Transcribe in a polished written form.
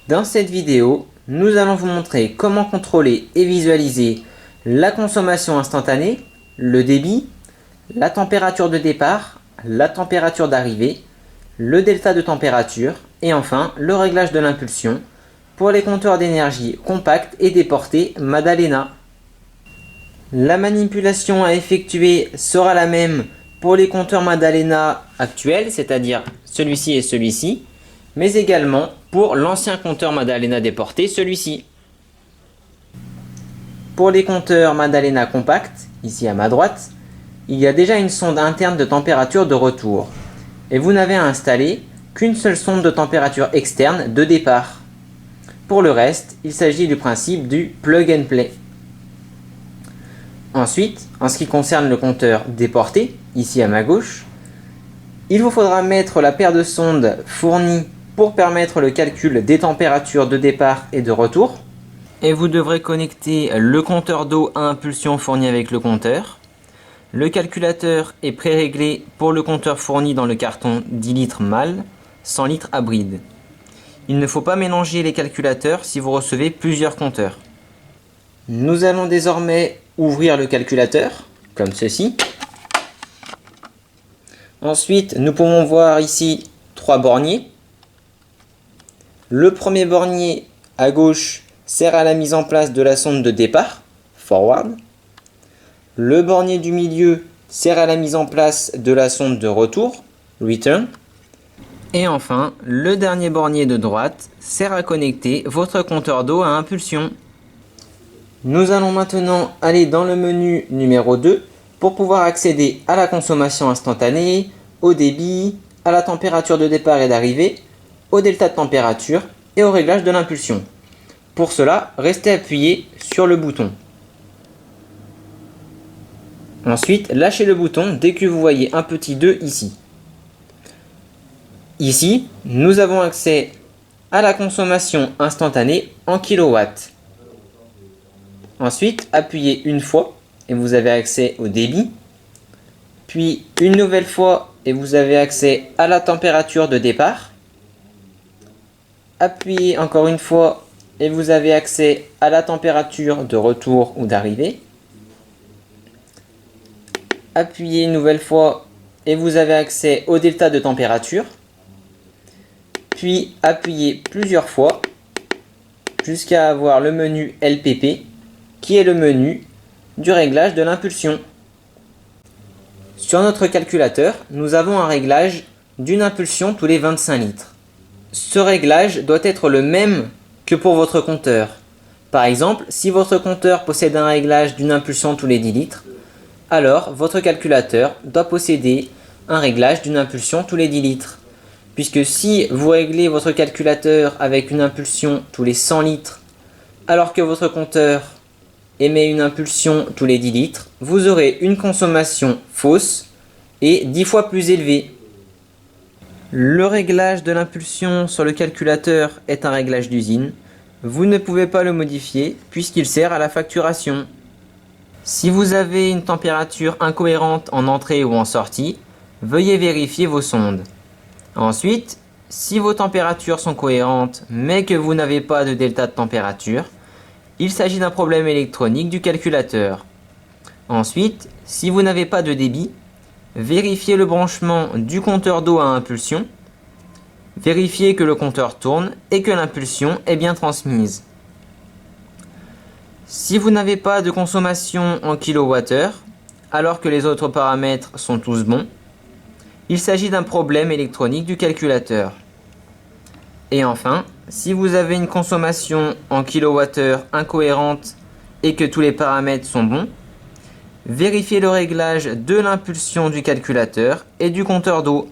Dans cette vidéo, nous allons vous montrer comment contrôler et visualiser la consommation instantanée, le débit, la température de départ, la température d'arrivée, le delta de température et enfin le réglage de l'impulsion pour les compteurs d'énergie compacts et déportés Madalena. La manipulation à effectuer sera la même pour les compteurs Madalena actuels, c'est-à-dire celui-ci et celui-ci, mais également pour l'ancien compteur Madalena déporté, celui-ci. Pour les compteurs Madalena compacts, ici à ma droite, il y a déjà une sonde interne de température de retour. Et vous n'avez à installer qu'une seule sonde de température externe de départ. Pour le reste, il s'agit du principe du plug and play. Ensuite, en ce qui concerne le compteur déporté, ici à ma gauche, il vous faudra mettre la paire de sondes fournies pour permettre le calcul des températures de départ et de retour. Et vous devrez connecter le compteur d'eau à impulsion fourni avec le compteur. Le calculateur est pré-réglé pour le compteur fourni dans le carton 10 litres mâle, 100 litres à bride. Il ne faut pas mélanger les calculateurs si vous recevez plusieurs compteurs. Nous allons désormais ouvrir le calculateur, comme ceci. Ensuite, nous pouvons voir ici 3 borniers. Le premier bornier à gauche sert à la mise en place de la sonde de départ, forward. Le bornier du milieu sert à la mise en place de la sonde de retour, return. Et enfin, le dernier bornier de droite sert à connecter votre compteur d'eau à impulsion. Nous allons maintenant aller dans le menu numéro 2 pour pouvoir accéder à la consommation instantanée, au débit, à la température de départ et d'arrivée, au delta de température et au réglage de l'impulsion. Pour cela, restez appuyé sur le bouton. Ensuite, lâchez le bouton dès que vous voyez un petit 2 ici. Ici, nous avons accès à la consommation instantanée en kilowatts. Ensuite, appuyez une fois et vous avez accès au débit. Puis une nouvelle fois et vous avez accès à la température de départ. Appuyez encore une fois et vous avez accès à la température de retour ou d'arrivée. Appuyez une nouvelle fois et vous avez accès au delta de température. Puis appuyez plusieurs fois jusqu'à avoir le menu LPP qui est le menu du réglage de l'impulsion. Sur notre calculateur, nous avons un réglage d'une impulsion tous les 25 litres. Ce réglage doit être le même que pour votre compteur. Par exemple, si votre compteur possède un réglage d'une impulsion tous les 10 litres, alors votre calculateur doit posséder un réglage d'une impulsion tous les 10 litres. Puisque si vous réglez votre calculateur avec une impulsion tous les 100 litres, alors que votre compteur émet une impulsion tous les 10 litres, vous aurez une consommation fausse et 10 fois plus élevée. Le réglage de l'impulsion sur le calculateur est un réglage d'usine. Vous ne pouvez pas le modifier puisqu'il sert à la facturation. Si vous avez une température incohérente en entrée ou en sortie, veuillez vérifier vos sondes. Ensuite, si vos températures sont cohérentes mais que vous n'avez pas de delta de température, il s'agit d'un problème électronique du calculateur. Ensuite, si vous n'avez pas de débit, vérifiez le branchement du compteur d'eau à impulsion. Vérifiez que le compteur tourne et que l'impulsion est bien transmise. Si vous n'avez pas de consommation en kWh, alors que les autres paramètres sont tous bons, il s'agit d'un problème électronique du calculateur. Et enfin, si vous avez une consommation en kWh incohérente et que tous les paramètres sont bons, vérifiez le réglage de l'impulsion du calculateur et du compteur d'eau.